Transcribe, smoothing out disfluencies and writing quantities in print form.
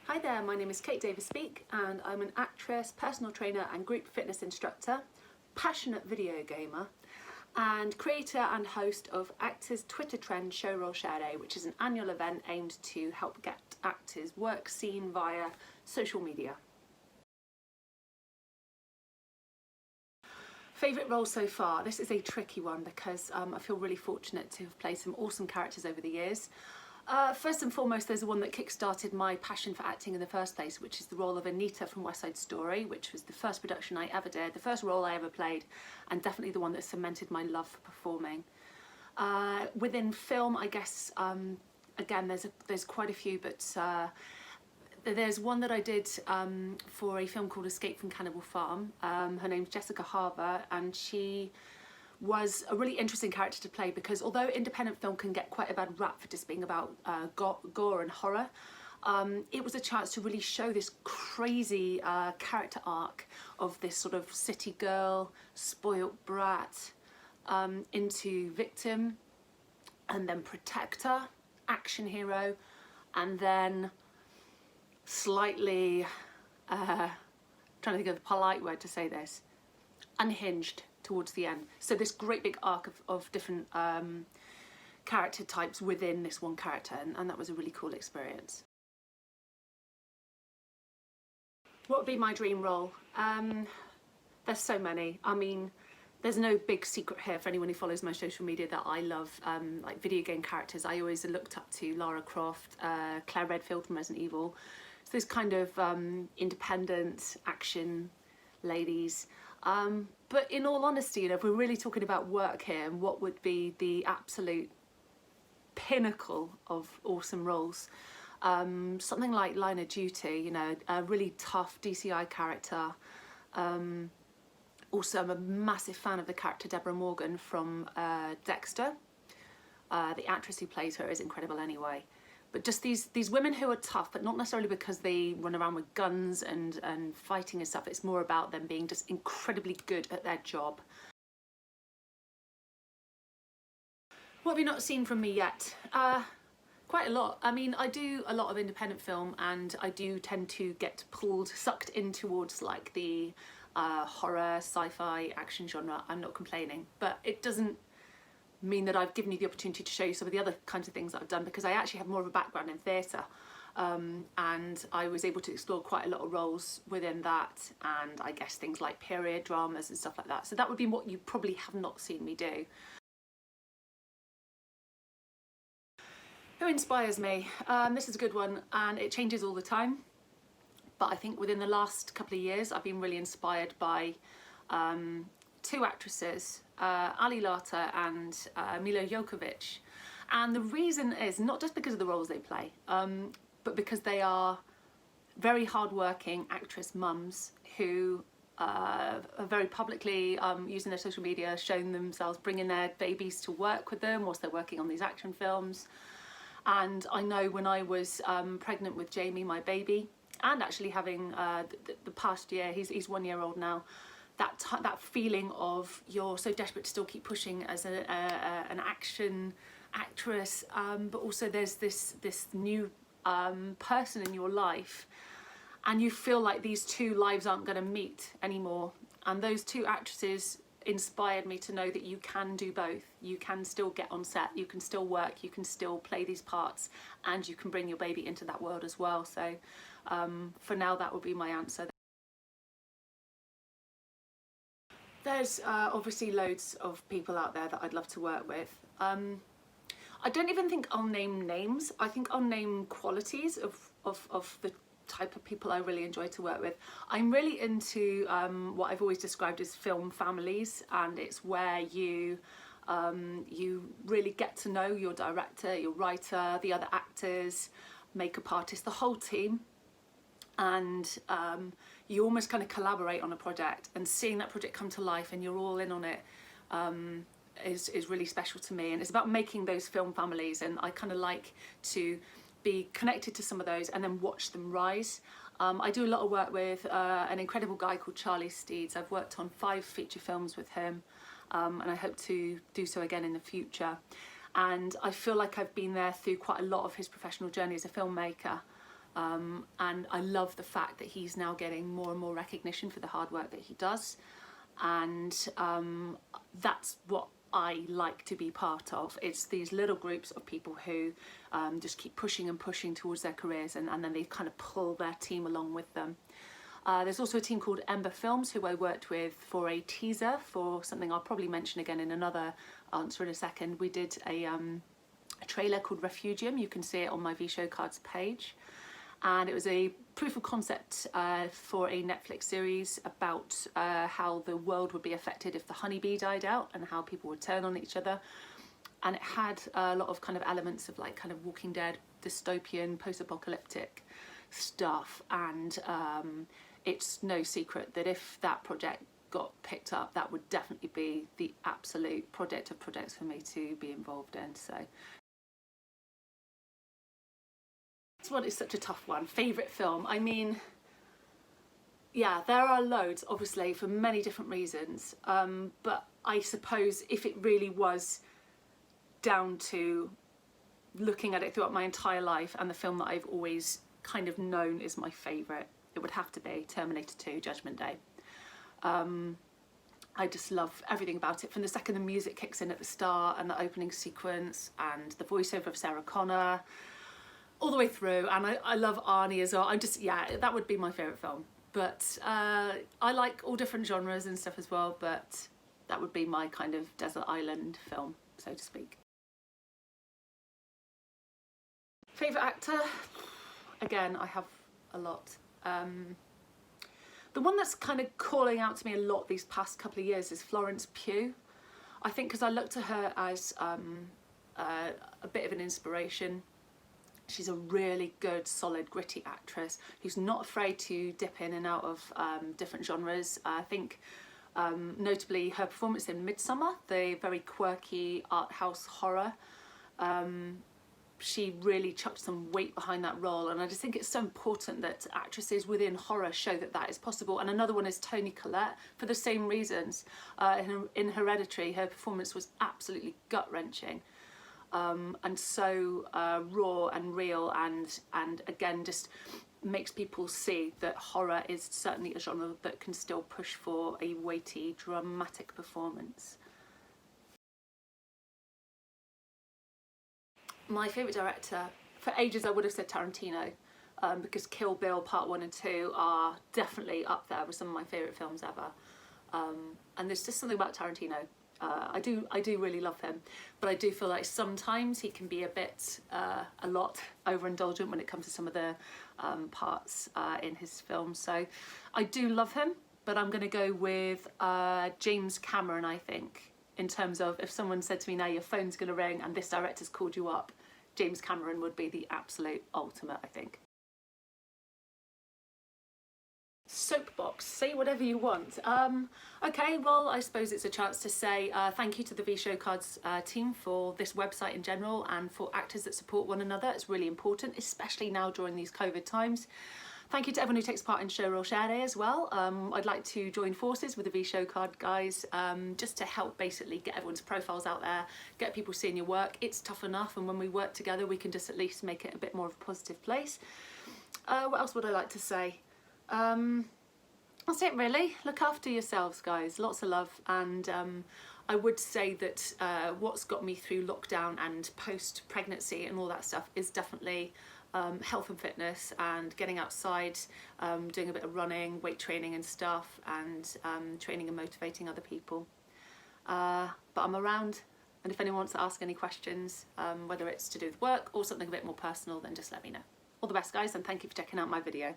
Hi there, my name is Kate Davies-Speak and I'm an actress, personal trainer and group fitness instructor, passionate video gamer and creator and host of Actors Twitter Trend Show Roll Share Day, which is an annual event aimed to help get actors work seen via social media. Favourite role so far? This is a tricky one because I feel really fortunate to have played some awesome characters over the years. First and foremost, there's the one that kick-started my passion for acting in the first place, which is the role of Anita from West Side Story, which was the first production I ever did, the first role I ever played, and definitely the one that cemented my love for performing. Within film, I guess, again, there's quite a few, but there's one that I did for a film called Escape from Cannibal Farm. Her name's Jessica Harbour, and she was a really interesting character to play because although independent film can get quite a bad rap for just being about gore and horror, it was a chance to really show this crazy character arc of this sort of city girl, spoilt brat, into victim, and then protector, action hero, and then slightly, trying to think of the polite word to say this, unhinged towards the end. So this great big arc of different character types within this one character, and that was a really cool experience. What would be my dream role? There's so many. I mean, there's no big secret here for anyone who follows my social media that I love like video game characters. I always looked up to Lara Croft, Claire Redfield from Resident Evil. So those kind of independent action ladies. But in all honesty, you know, if we're really talking about work here and what would be the absolute pinnacle of awesome roles, something like Line of Duty, you know, a really tough DCI character. Also, I'm a massive fan of the character Deborah Morgan from Dexter. The actress who plays her is incredible anyway. But just these women who are tough, but not necessarily because they run around with guns and fighting and stuff. It's more about them being just incredibly good at their job. What have you not seen from me yet? Quite a lot. I mean, I do a lot of independent film and I do tend to get sucked in towards like the horror, sci-fi, action genre. I'm not complaining, but it doesn't mean that I've given you the opportunity to show you some of the other kinds of things that I've done, because I actually have more of a background in theatre, and I was able to explore quite a lot of roles within that, and I guess things like period dramas and stuff like that. So that would be what you probably have not seen me do. Who inspires me? This is a good one, and it changes all the time, but I think within the last couple of years I've been really inspired by two actresses, Ali Larter and Milo Jokovic, and the reason is not just because of the roles they play, but because they are very hard-working actress mums who are very publicly using their social media, showing themselves, bringing their babies to work with them whilst they're working on these action films. And I know when I was pregnant with Jamie, my baby, and actually having the past year, he's 1 year old now, that feeling of you're so desperate to still keep pushing as an action actress, but also there's this new person in your life, and you feel like these two lives aren't going to meet anymore. And those two actresses inspired me to know that you can do both. You can still get on set, you can still work, you can still play these parts, and you can bring your baby into that world as well. So for now, that would be my answer. There's obviously loads of people out there that I'd love to work with. I don't even think I'll name names. I think I'll name qualities of the type of people I really enjoy to work with. I'm really into what I've always described as film families, and it's where you really get to know your director, your writer, the other actors, makeup artists, the whole team, and you almost kind of collaborate on a project, and seeing that project come to life and you're all in on it is really special to me. And it's about making those film families, and I kind of like to be connected to some of those and then watch them rise. I do a lot of work with an incredible guy called Charlie Steeds. I've worked on 5 feature films with him, and I hope to do so again in the future. And I feel like I've been there through quite a lot of his professional journey as a filmmaker. and I love the fact that he's now getting more and more recognition for the hard work that he does, and that's what I like to be part of. It's these little groups of people who just keep pushing and pushing towards their careers, and then they kind of pull their team along with them. There's also a team called Ember Films who I worked with for a teaser for something I'll probably mention again in another answer in a second. We did a trailer called Refugium. You can see it on my vShowcards page, and it was a proof of concept for a Netflix series about how the world would be affected if the honeybee died out and how people would turn on each other. And it had a lot of kind of elements of like kind of Walking Dead, dystopian, post-apocalyptic stuff, and it's no secret that if that project got picked up, that would definitely be the absolute project of projects for me to be involved in. So this one is such a tough one. Favourite film? I mean, yeah, there are loads, obviously, for many different reasons, but I suppose if it really was down to looking at it throughout my entire life and the film that I've always kind of known is my favourite, it would have to be Terminator 2 Judgment Day. I just love everything about it, from the second the music kicks in at the start and the opening sequence and the voiceover of Sarah Connor all the way through, and I love Arnie as well. I just, yeah, that would be my favourite film. But I like all different genres and stuff as well, but that would be my kind of desert island film, so to speak. Favourite actor? Again, I have a lot. The one that's kind of calling out to me a lot these past couple of years is Florence Pugh. I think because I look to her as a bit of an inspiration. She's a really good, solid, gritty actress who's not afraid to dip in and out of different genres. I think notably her performance in Midsummer, the very quirky art house horror, she really chucked some weight behind that role, and I just think it's so important that actresses within horror show that that is possible. And another one is Toni Collette, for the same reasons. In Hereditary, her performance was absolutely gut-wrenching, and so raw and real, and again just makes people see that horror is certainly a genre that can still push for a weighty, dramatic performance. My favourite director, for ages I would have said Tarantino, because Kill Bill Part 1 and 2 are definitely up there with some of my favourite films ever. And there's just something about Tarantino. I do really love him, but I do feel like sometimes he can be a bit, a lot overindulgent when it comes to some of the parts in his films. So I do love him, but I'm going to go with James Cameron, I think. In terms of, if someone said to me, now your phone's going to ring and this director's called you up, James Cameron would be the absolute ultimate, I think. Soapbox, say whatever you want. Okay, well, I suppose it's a chance to say thank you to the vShowcards team for this website in general, and for actors that support one another. It's really important, especially now during these COVID times. Thank you to everyone who takes part in Showreel Share Day as well. I'd like to join forces with the vShowcard guys just to help basically get everyone's profiles out there, get people seeing your work. It's tough enough, and when we work together we can just at least make it a bit more of a positive place. What else would I like to say? That's it really. Look after yourselves, guys. Lots of love, and I would say that what's got me through lockdown and post-pregnancy and all that stuff is definitely health and fitness, and getting outside, doing a bit of running, weight training and stuff, and training and motivating other people. But I'm around, and if anyone wants to ask any questions, whether it's to do with work or something a bit more personal, then just let me know. All the best, guys, and thank you for checking out my video.